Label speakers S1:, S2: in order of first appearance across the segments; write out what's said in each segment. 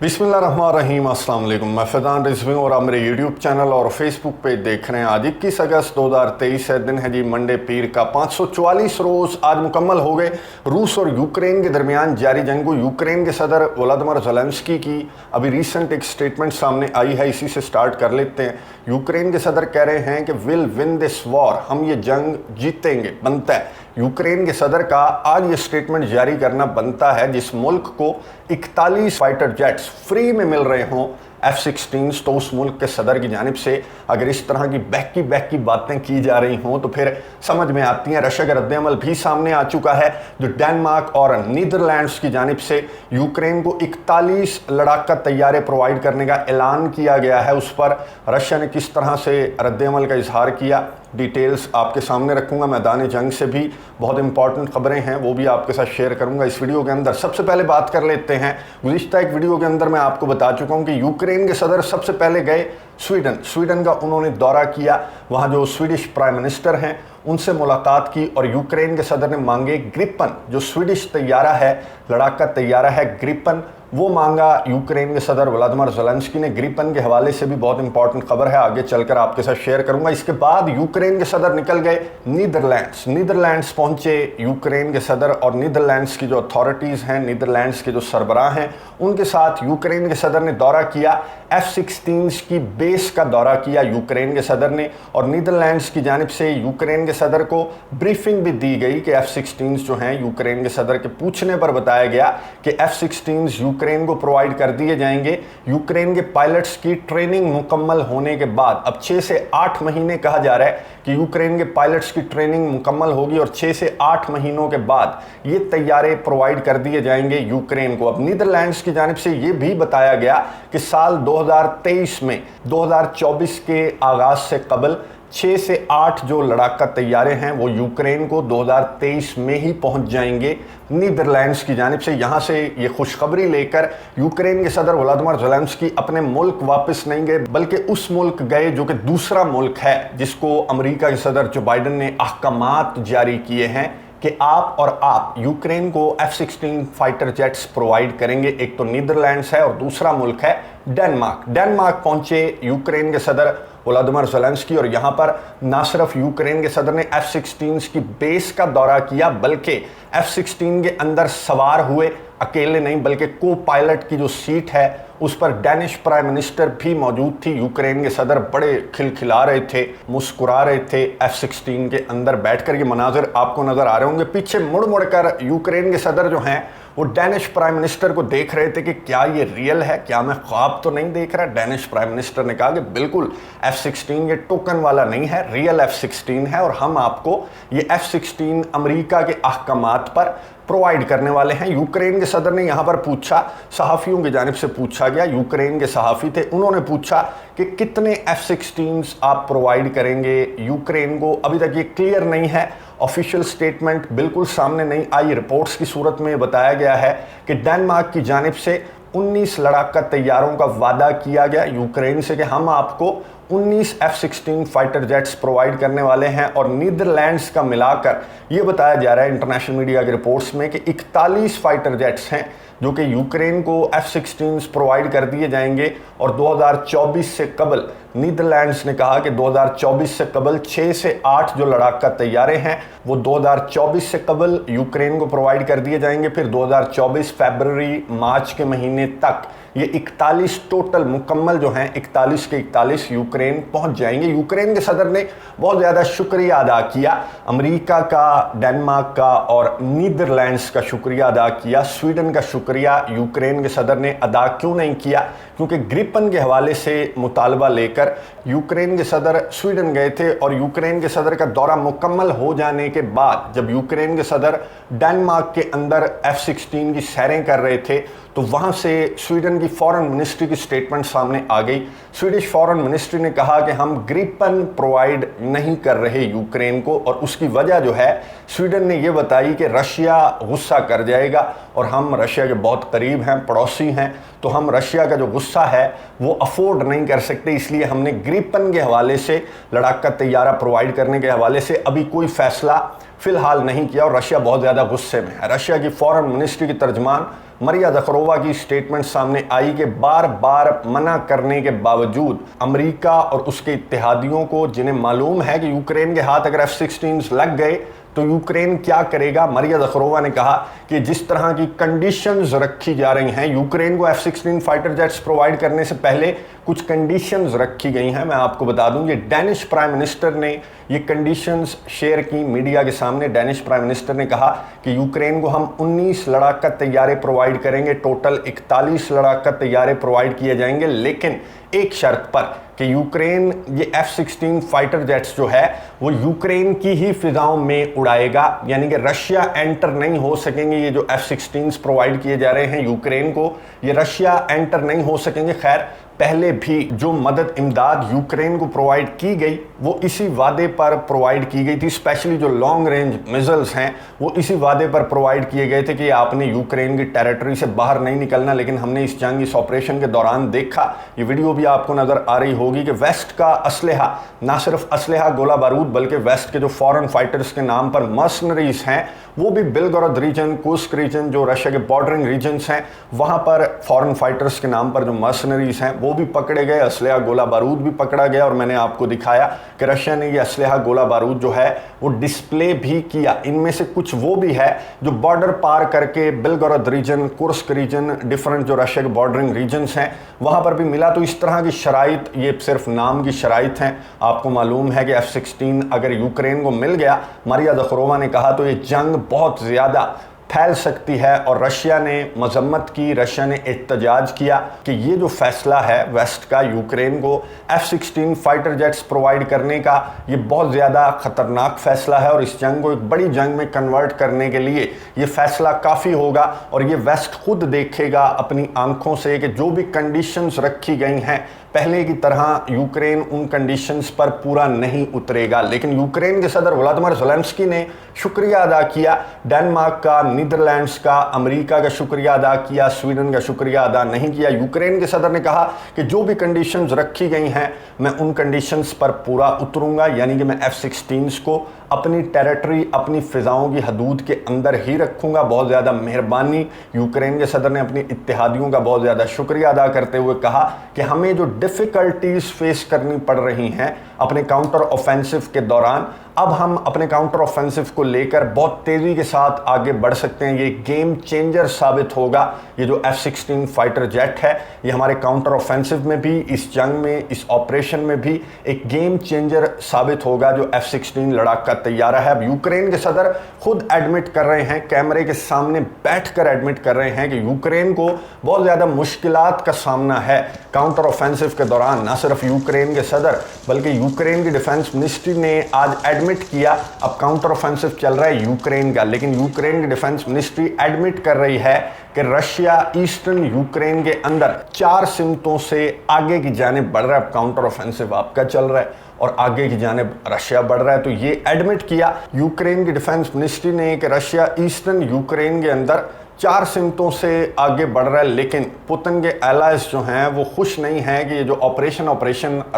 S1: बिस्मिल्लाहिर्रहमानिर्रहीम, अस्सलाम वालेकुम। मैं फैज़ान रिजवी और आप मेरे यूट्यूब चैनल और फेसबुक पे देख रहे हैं। आज 21 अगस्त 2023 है, दिन है जी मंडे पीर का। 544 रोज़ आज मुकम्मल हो गए रूस और यूक्रेन के दरमियान जारी जंग को। यूक्रेन के सदर व्लादिमीर ज़ेलेंस्की की अभी रिसेंट एक स्टेटमेंट सामने आई है, इसी से स्टार्ट कर लेते हैं। यूक्रेन के सदर कह रहे हैं कि विल विन दिस वॉर, हम ये जंग जीतेंगे, बनता है। यूक्रेन के सदर का आज ये स्टेटमेंट जारी करना बनता है जिस मुल्क को 41 फाइटर जेट्स फ्री में मिल रहे हों F-16, तो उस मुल्क के सदर की जानिब से अगर इस तरह की बहकी बातें की जा रही हों तो फिर समझ में आती हैं। रशिया का रद्द-ए-अमल भी सामने आ चुका है, जो डेनमार्क और नीदरलैंड्स की जानिब से यूक्रेन को 41 लड़ाका तैयारे प्रोवाइड करने का ऐलान किया गया है। उस पर रशिया ने किस तरह से रद्द-ए-अमल का इजहार किया, डिटेल्स आपके सामने रखूंगा। मैदान जंग से भी बहुत इंपॉर्टेंट खबरें हैं, वो भी आपके साथ शेयर करूंगा इस वीडियो के अंदर। सबसे पहले बात कर लेते हैं, गुज़िश्ता एक वीडियो के अंदर मैं आपको बता चुका हूं कि यूक्रेन के सदर सबसे पहले गए स्वीडन का उन्होंने दौरा किया। वहां जो स्वीडिश प्राइम मिनिस्टर हैं उनसे मुलाकात की और यूक्रेन के सदर ने मांगे ग्रिपन, जो स्वीडिश तैयारा है, लड़ाका तैयारा है ग्रिपन, वो मांगा नीदरलैंड्स के सदर व्लादिमीर ज़ेलेंस्की ने। ग्रिपन के हवाले से भी बहुत इंपॉर्टेंट खबर है, आगे चलकर आपके साथ शेयर करूंगा। इसके बाद यूक्रेन के सदर निकल गए नीदरलैंड्स पहुंचे यूक्रेन के सदर, और नीदरलैंड्स की जो अथॉरिटीज़ हैं, नीदरलैंड्स के जो सरबराह हैं, उनके साथ यूक्रेन के सदर ने दौरा किया। F-16 की बेस का दौरा किया यूक्रेन के सदर ने, और नीदरलैंड्स की जानिब से यूक्रेन के सदर को ब्रीफिंग भी दी गई कि F-16 जो हैं, यूक्रेन के सदर के पूछने पर बताया गया कि F-16 यूक्रेन को प्रोवाइड कर दिए जाएंगे। यूक्रेन के पायलट्स की ट्रेनिंग मुकम्मल होने के बाद, अब 6 से 8 महीने कहा जा रहा है कि यूक्रेन के पायलट्स की ट्रेनिंग मुकम्मल होगी और 6 से 8 महीनों के बाद ये तैयारे प्रोवाइड कर दिए जाएंगे यूक्रेन को। अब नीदरलैंड्स की जानिब से ये भी बताया गया कि साल 2023 में 2024 के आगाज से कबल 6 से 8 जो लड़ाका तैयारे हैं वो यूक्रेन को 2023 में ही पहुंच जाएंगे नीदरलैंड्स की जानिब से। यहाँ से ये खुशखबरी लेकर यूक्रेन के सदर व्लादिमीर ज़ेलेंस्की अपने मुल्क वापस नहीं गए, बल्कि उस मुल्क गए जो कि दूसरा मुल्क है जिसको अमेरिका के सदर जो बाइडन ने अहकामात जारी किए हैं कि आप यूक्रेन को F-16 फाइटर जेट्स प्रोवाइड करेंगे। एक तो नीदरलैंड्स है और दूसरा मुल्क है डेनमार्क पहुंचे यूक्रेन के सदर व्लादिमीर ज़ेलेंस्की, और यहाँ पर ना सिर्फ यूक्रेन के सदर ने F-16 की बेस का दौरा किया, बल्कि F-16 के अंदर सवार हुए, अकेले नहीं बल्कि को पायलट की जो सीट है उस पर डेनिश प्राइम मिनिस्टर भी मौजूद थी। यूक्रेन के सदर बड़े खिलखिला रहे थे, मुस्कुरा रहे थे F-16 के अंदर बैठकर। ये मनाजिर आपको नजर आ रहे होंगे। पीछे मुड़ कर यूक्रेन के सदर जो हैं वो डेनिश प्राइम मिनिस्टर को देख रहे थे कि क्या ये रियल है, क्या मैं ख्वाब तो नहीं देख रहा। डेनिश प्राइम मिनिस्टर ने कहा कि बिल्कुल F-16 ये टोकन वाला नहीं है, रियल F-16 है, और हम आपको ये F-16 अमेरिका के अहकामात पर प्रोवाइड करने वाले हैं। यूक्रेन के सदर ने यहाँ पर पूछा, सहाफ़ियों की जानिब से पूछा गया, यूक्रेन के सहाफ़ी थे, उन्होंने पूछा कि कितने F-16 आप प्रोवाइड करेंगे यूक्रेन को। अभी तक ये क्लियर नहीं है, ऑफिशियल स्टेटमेंट बिल्कुल सामने नहीं आई। रिपोर्ट्स की सूरत में बताया गया है कि डेनमार्क की जानिब से 19 लड़ाका तैयारों का वादा किया गया यूक्रेन से कि हम आपको 19 F-16 फाइटर जेट्स प्रोवाइड करने वाले हैं, और नीदरलैंड्स का मिलाकर ये बताया जा रहा है इंटरनेशनल मीडिया के रिपोर्ट्स में कि 41 फाइटर जेट्स हैं जो कि यूक्रेन को F-16 प्रोवाइड कर दिए जाएंगे। और 2024 से कबल नीदरलैंड्स ने कहा कि 2024 से कबल 6 से 8 जो लड़ाका तैयारे हैं वो 2024 से कबल यूक्रेन को प्रोवाइड कर दिए जाएंगे। फिर 2024 फरवरी मार्च के महीने तक ये 41 टोटल मुकम्मल जो हैं 41 के 41 यूक्रेन पहुंच जाएंगे। यूक्रेन के सदर ने बहुत ज़्यादा शुक्रिया अदा किया, अमेरिका का, डेनमार्क का और नीदरलैंड्स का शुक्रिया अदा किया। स्वीडन का शुक्रिया यूक्रेन के सदर ने अदा क्यों नहीं किया, क्योंकि ग्रिपन के हवाले से मुतालबा लेकर यूक्रेन के सदर स्वीडन गए थे, और यूक्रेन के सदर का दौरा मुकम्मल हो जाने के बाद जब यूक्रेन के सदर डेनमार्क के अंदर F-16 की सैरें कर रहे थे तो वहाँ से स्वीडन की फॉरेन मिनिस्ट्री की स्टेटमेंट सामने आ गई। स्वीडिश फॉरेन मिनिस्ट्री ने कहा कि हम ग्रिपन प्रोवाइड नहीं कर रहे यूक्रेन को, और उसकी वजह जो है स्वीडन ने यह बताई कि रशिया गुस्सा कर जाएगा, और हम रशिया के बहुत करीब हैं, पड़ोसी हैं, तो हम रशिया का जो गुस्सा है वो अफोर्ड नहीं कर सकते, इसलिए हमने ग्रिपन के हवाले से, लड़ाका तैयारा प्रोवाइड करने के हवाले से अभी कोई फैसला فی الحال نہیں کیا اور رشیا بہت زیادہ غصے میں ہے۔ رشیا کی فورن منسٹری کی ترجمان ماریا زخرووا کی سٹیٹمنٹ سامنے آئی کہ بار بار منع کرنے کے باوجود امریکہ اور اس کے اتحادیوں کو، جنہیں معلوم ہے کہ یوکرین کے ہاتھ اگر F-16 لگ گئے تو یوکرین کیا کرے گا۔ ماریا زخرووا نے کہا کہ جس طرح کی کنڈیشنز رکھی جا رہی ہیں، یوکرین کو F-16 فائٹر جیٹس پرووائڈ کرنے سے پہلے کچھ کنڈیشنز رکھی گئی ہیں۔ میں آپ کو بتا دوں، یہ ڈینش پرائم منسٹر نے یہ کنڈیشنز شیئر کی میڈیا کے سامنے۔ ڈینش پرائم منسٹر نے کہا کہ یوکرین کو ہم 19 لڑاکا طیارے پرووائڈ کریں گے، ٹوٹل 41 لڑاکا طیارے پرووائڈ کیے جائیں گے، لیکن ایک شرط پر کہ یوکرین یہ F-16 فائٹر جیٹس جو ہے وہ یوکرین کی ہی فضاؤں میں اڑائے گا، یعنی کہ رشیا انٹر نہیں ہو سکیں گے۔ یہ جو F-16 پرووائڈ کیے جا رہے ہیں یوکرین کو، یہ رشیا انٹر نہیں ہو سکیں گے۔ خیر، پہلے بھی جو مدد امداد یوکرین کو پرووائڈ کی گئی وہ اسی وعدے پر پرووائڈ کی گئی تھی، اسپیشلی جو لانگ رینج میزلز ہیں وہ اسی وعدے پر پرووائڈ کیے گئے تھے کہ آپ نے یوکرین کی ٹیریٹری سے باہر نہیں نکلنا۔ لیکن ہم نے اس جنگ، اس آپریشن کے دوران دیکھا، یہ ویڈیو بھی آپ کو نظر آ رہی ہوگی کہ ویسٹ کا اسلحہ، نہ صرف اسلحہ گولہ بارود، بلکہ ویسٹ کے جو فورن فائٹرز کے نام پر مرسنریز ہیں وہ بھی بلگورود ریجن، کوسک ریجن، جو رشیا کے بارڈرنگ ریجنز ہیں، وہاں پر فورن فائٹرز کے نام پر جو مرسنریز ہیں وہ بھی پکڑے گئے، اسلحہ گولہ بارود بھی پکڑا گیا۔ اور میں نے آپ کو دکھایا کہ رشیا نے یہ اسلحہ گولہ بارود جو ہے وہ ڈسپلے بھی کیا۔ ان میں سے کچھ وہ بھی ہے جو بارڈر پار کر کے بلگورود ریجن، کورسک ریجن، ڈیفرنٹ جو رشیا کے بارڈرنگ ریجنز ہیں وہاں پر بھی ملا۔ تو اس طرح کی شرائط، یہ صرف نام کی شرائط ہیں۔ آپ کو معلوم ہے کہ F-16 اگر یوکرین کو مل گیا، ماریا زخرووا نے کہا، تو یہ جنگ بہت زیادہ پھیل سکتی ہے۔ اور رشیا نے مذمت کی، رشیا نے احتجاج کیا کہ یہ جو فیصلہ ہے ویسٹ کا یوکرین کو F-16 فائٹر جیٹس پرووائڈ کرنے کا، یہ بہت زیادہ خطرناک فیصلہ ہے اور اس جنگ کو ایک بڑی جنگ میں کنورٹ کرنے کے لیے یہ فیصلہ کافی ہوگا۔ اور یہ ویسٹ خود دیکھے گا اپنی آنکھوں سے کہ جو بھی کنڈیشنز رکھی گئی ہیں پہلے کی طرح یوکرین ان کنڈیشنز پر پورا نہیں اترے گا۔ لیکن یوکرین کے صدر ولادیمیر زیلنسکی نے شکریہ ادا کیا، ڈنمارک کا، نیدرلینڈز کا، امریکہ کا شکریہ ادا کیا، سویڈن کا شکریہ ادا نہیں کیا۔ یوکرین کے صدر نے کہا کہ جو بھی کنڈیشنز رکھی گئی ہیں میں ان کنڈیشنز پر پورا اتروں گا، یعنی کہ میں F-16 کو اپنی ٹیریٹری، اپنی فضاؤں کی حدود کے اندر ہی رکھوں گا۔ بہت زیادہ مہربانی۔ یوکرین کے صدر نے اپنی اتحادیوں کا بہت زیادہ شکریہ ادا کرتے ہوئے کہا کہ ہمیں جو ڈیفیکلٹیز فیس کرنی پڑ رہی ہیں اپنے کاؤنٹر آفینسو کے دوران، اب ہم اپنے کاؤنٹر آفینسو کو لے کر بہت تیزی کے ساتھ آگے بڑھ سکتے ہیں۔ یہ گیم چینجر ثابت ہوگا۔ یہ جو F-16 فائٹر جیٹ ہے یہ ہمارے کاؤنٹر آفینسو میں بھی، اس جنگ میں، اس آپریشن میں بھی ایک گیم چینجر ثابت ہوگا جو F-16 لڑاکا طیارہ ہے۔ اب یوکرین کے صدر خود ایڈمٹ کر رہے ہیں، کیمرے کے سامنے بیٹھ کر ایڈمٹ کر رہے ہیں کہ یوکرین کو بہت زیادہ مشکلات کا سامنا ہے کاؤنٹر آفینسو کے دوران۔ نہ صرف یوکرین کے صدر بلکہ یوکرین کی ڈیفنس منسٹری نے آج ایڈمٹ کیا، اب کاؤنٹر آفینسو چل رہا ہے یوکرین کا، لیکن یوکرین کی ڈیفنس منسٹری ایڈمٹ کر رہی ہے کہ رشیا ایسٹرن یوکرین کے اندر 4 سمتوں سے آگے کی جانب بڑھ رہا ہے۔ اب کاؤنٹر آفینسو آپ کا چل رہا ہے اور آگے کی جانب رشیا بڑھ رہا ہے۔ تو یہ ایڈمٹ کیا یوکرین کی ڈیفنس منسٹری نے کہ رشیا ایسٹرن یوکرین کے اندر 4 سمتوں سے آگے بڑھ رہا ہے، لیکن پوتن کے الائز جو ہیں وہ خوش نہیں ہیں کہ یہ جو آپریشن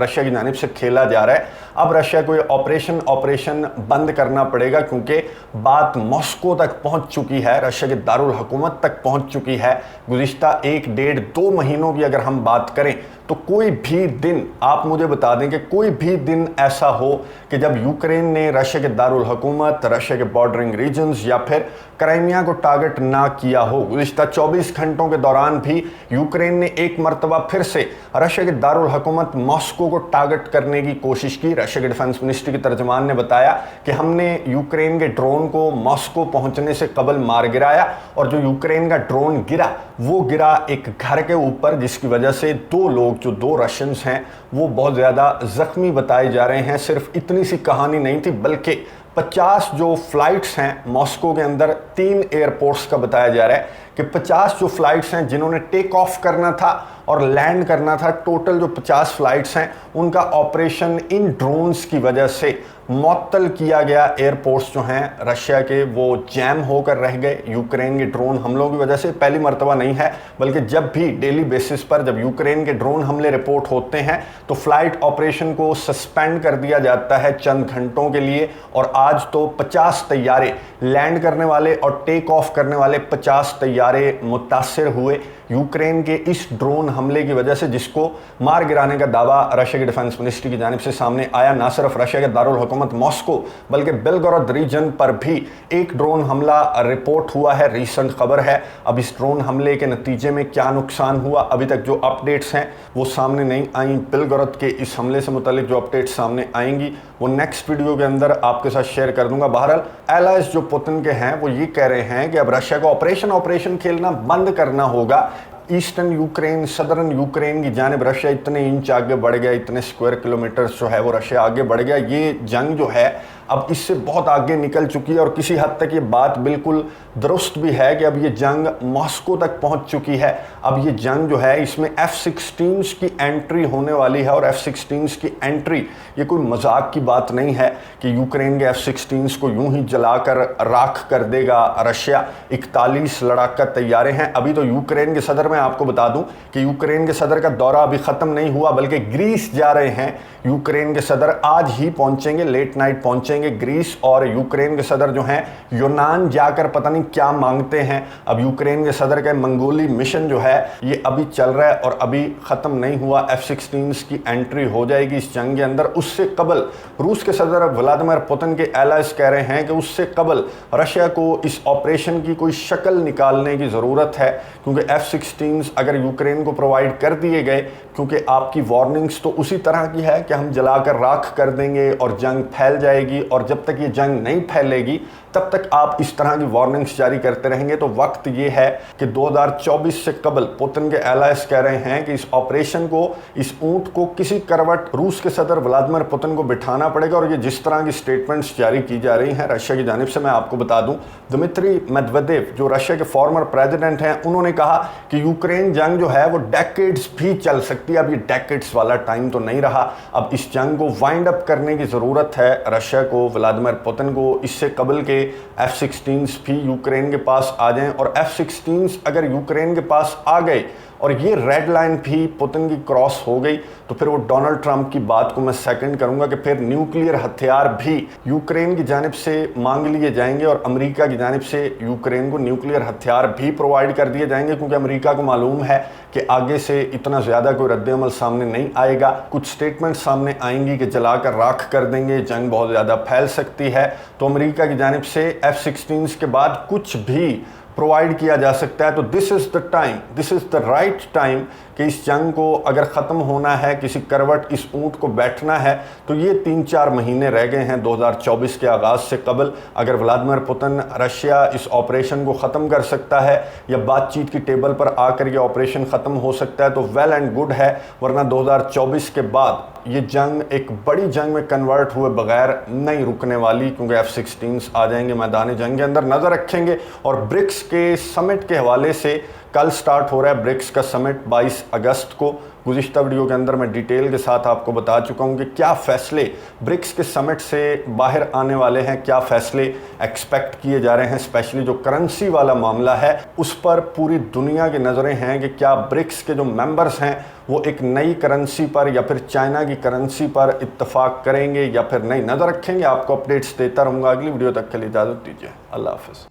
S1: رشیا کی جانب سے کھیلا جا رہا ہے، اب رشیا کو یہ آپریشن بند کرنا پڑے گا، کیونکہ بات ماسکو تک پہنچ چکی ہے، رشیا کے دارالحکومت تک پہنچ چکی ہے۔ گزشتہ 1 ڈیڑھ 2 مہینوں کی اگر ہم بات کریں تو کوئی بھی دن، آپ مجھے بتا دیں کہ کوئی بھی دن ایسا ہو کہ جب یوکرین نے رشیا کے دارالحکومت، رشیا کے بارڈرنگ ریجنز یا پھر کرائمیا کو ٹارگٹ نہ کیا ہو۔ گزشتہ 24 گھنٹوں کے دوران بھی یوکرین نے ایک مرتبہ پھر سے رشیا کے دارالحکومت ماسکو کو ٹارگٹ کرنے کی کوشش کی۔ رشیا کے ڈیفنس منسٹری کے ترجمان نے بتایا کہ ہم نے یوکرین کے ڈرون کو ماسکو پہنچنے سے قبل مار گرایا، اور جو یوکرین کا ڈرون گرا وہ گرا ایک گھر کے اوپر، جس کی وجہ سے 2 لوگ جو 2 رشینز ہیں وہ بہت زیادہ زخمی بتائے جا رہے ہیں۔ صرف اتنی سی کہانی نہیں تھی بلکہ 50 جو فلائٹس ہیں ماسکو کے اندر 3 ایئرپورٹس کا بتایا جا رہا ہے कि 50 जो फ्लाइट्स हैं जिन्होंने टेक ऑफ करना था और लैंड करना था, टोटल जो 50 फ्लाइट्स हैं उनका ऑपरेशन इन ड्रोन्स की वजह से मुअत्तल किया गया। एयरपोर्ट्स जो हैं रशिया के वो जैम होकर रह गए यूक्रेन के ड्रोन हमलों की वजह से। पहली मर्तबा नहीं है, बल्कि जब भी डेली बेसिस पर जब यूक्रेन के ड्रोन हमले रिपोर्ट होते हैं तो फ्लाइट ऑपरेशन को सस्पेंड कर दिया जाता है चंद घंटों के लिए। और आज तो 50 तैयारे लैंड करने वाले और टेक ऑफ करने वाले 50 तैयारे मुतासिर हुए यूक्रेन के इस ड्रोन हमले की वजह से, जिसको मार गिराने का दावा रशिया की डिफेंस मिनिस्ट्री की जानिब से सामने आया। ना सिर्फ रशिया के दारुल हुकूमत मॉस्को बल्कि बेलगोरोद रीजन पर भी एक ड्रोन हमला रिपोर्ट हुआ है, रीसेंट खबर है। अब इस ड्रोन हमले के नतीजे में क्या नुकसान हुआ, अभी तक जो अपडेट्स हैं वो सामने नहीं आई। बेलगोरोद के इस हमले से मुतालिक जो अपडेट्स सामने आएंगी वो नेक्स्ट वीडियो के अंदर आपके साथ शेयर कर दूंगा। बहरहाल एलाइज जो पुतिन के हैं वो ये कह रहे हैं कि अब रशिया को ऑपरेशन खेलना बंद करना होगा। ईस्टर्न यूक्रेन, सदर्न यूक्रेन की जानिब रशिया इतने इंच आगे बढ़ गया, इतने स्क्वायर किलोमीटर जो है वो रशिया आगे बढ़ गया। ये जंग जो है अब इससे बहुत आगे निकल चुकी है और किसी हद तक ये बात बिल्कुल दुरुस्त भी है कि अब ये जंग मॉस्को तक पहुंच चुकी है। अब ये जंग जो है इसमें F-16s की एंट्री होने वाली है और F-16s की एंट्री ये कोई मजाक की बात नहीं है कि यूक्रेन के F-16s को यूं ही जलाकर राख कर देगा रशिया। 41 लड़ाका तैयारे हैं। अभी तो यूक्रेन के सदर, मैं आपको बता दूं कि यूक्रेन के सदर का दौरा अभी ख़त्म नहीं हुआ बल्कि ग्रीस जा रहे हैं। यूक्रेन के सदर आज ही पहुंचेंगे, लेट नाइट पहुंचेंगे ग्रीस। और यूक्रेन के सदर जो हैं यूनान जाकर पता नहीं क्या मांगते हैं। अब यूक्रेन के सदर का मंगोली मिशन जो है ये अभी चल रहा है और अभी ख़त्म नहीं हुआ। F-16s की एंट्री हो जाएगी इस जंग के अंदर। उससे कबल रूस के सदर व्लादिमीर पुतिन के एलाइज कह रहे हैं कि उससे कबल रशिया को इस ऑपरेशन की कोई शक्ल निकालने की ज़रूरत है, क्योंकि F-16s अगर यूक्रेन को प्रोवाइड कर दिए गए, क्योंकि आपकी वार्निंग्स तो उसी तरह की है कि हम जलाकर राख कर देंगे और जंग फैल जाएगी, और जब तक ये जंग नहीं फैलेगी तब तक आप इस तरह की वार्निंग्स जारी करते रहेंगे। तो वक्त ये है कि 2024 से कबल पुतिन के एलाइज कह रहे हैं कि इस ऑपरेशन को, इस ऊंट को किसी करवट रूस के सदर व्लादिमीर पुतिन को बिठाना पड़ेगा। और ये जिस तरह की स्टेटमेंट्स जारी की जा रही हैं रशिया की जानिब से, मैं आपको बता दूं दिमित्री मेदवेदेव जो रशिया के फॉर्मर प्रेसिडेंट हैं, उन्होंने कहा कि यूक्रेन जंग जो है वो डेकेड्स भी चल सकती है। अब ये डेकेड्स वाला टाइम तो नहीं रहा। अब इस जंग को वाइंड अप करने की ज़रूरत है रशिया को, व्लादिमीर पुतिन को। इससे कबल के F-16s भी यूक्रेन के पास आ जाएं, और F-16s अगर यूक्रेन के पास आ गए और ये रेड लाइन भी पुतिन की क्रॉस हो गई तो फिर वो डोनाल्ड ट्रंप की बात को मैं सेकंड करूंगा कि फिर न्यूक्लियर हथियार भी यूक्रेन की जानिब से मांग लिए जाएंगे और अमेरिका की जानिब से यूक्रेन को न्यूक्लियर हथियार भी प्रोवाइड कर दिए जाएंगे, क्योंकि अमेरिका को मालूम है कि आगे से इतना ज़्यादा कोई रद्द-ए-अमल सामने नहीं आएगा। कुछ स्टेटमेंट सामने आएंगी कि जलाकर राख कर देंगे, जंग बहुत ज़्यादा फैल सकती है। तो अमेरिका की जानिब से F-16s के बाद कुछ भी प्रोवाइड किया जा सकता है। तो this is the time, this is the right time कि इस जंग को अगर ख़त्म होना है, किसी करवट इस ऊंट को बैठना है, तो ये 3-4 महीने रह गए हैं 2024 के आगाज़ से कबल। अगर व्लादिमीर पुतिन, रशिया इस ऑपरेशन को ख़त्म कर सकता है या बातचीत की टेबल पर आकर ये ऑपरेशन ख़त्म हो सकता है तो वेल एंड गुड है, वरना 2024 के बाद ये जंग एक बड़ी जंग में कन्वर्ट हुए बगैर नहीं रुकने वाली, क्योंकि F-16s आ जाएंगे मैदान जंग के अंदर। नज़र रखेंगे। और ब्रिक्स के समिट के हवाले से कल स्टार्ट हो रहा है ब्रिक्स का समिट 22 अगस्त को। गुज़िश्ता वीडियो के अंदर मैं डिटेल के साथ आपको बता चुका हूँ कि क्या फ़ैसले ब्रिक्स के समिट से बाहर आने वाले हैं, क्या फ़ैसले एक्सपेक्ट किए जा रहे हैं। स्पेशली जो करेंसी वाला मामला है उस पर पूरी दुनिया की नज़रें हैं कि क्या ब्रिक्स के जो मेंबर्स हैं वो एक नई करेंसी पर या फिर चाइना की करेंसी पर इत्तफाक करेंगे या फिर नहीं। नज़र रखेंगे, आपको अपडेट्स देता रहूँगा। अगली वीडियो तक के लिए इजाज़त दीजिए। अल्लाह हाफ़िज़।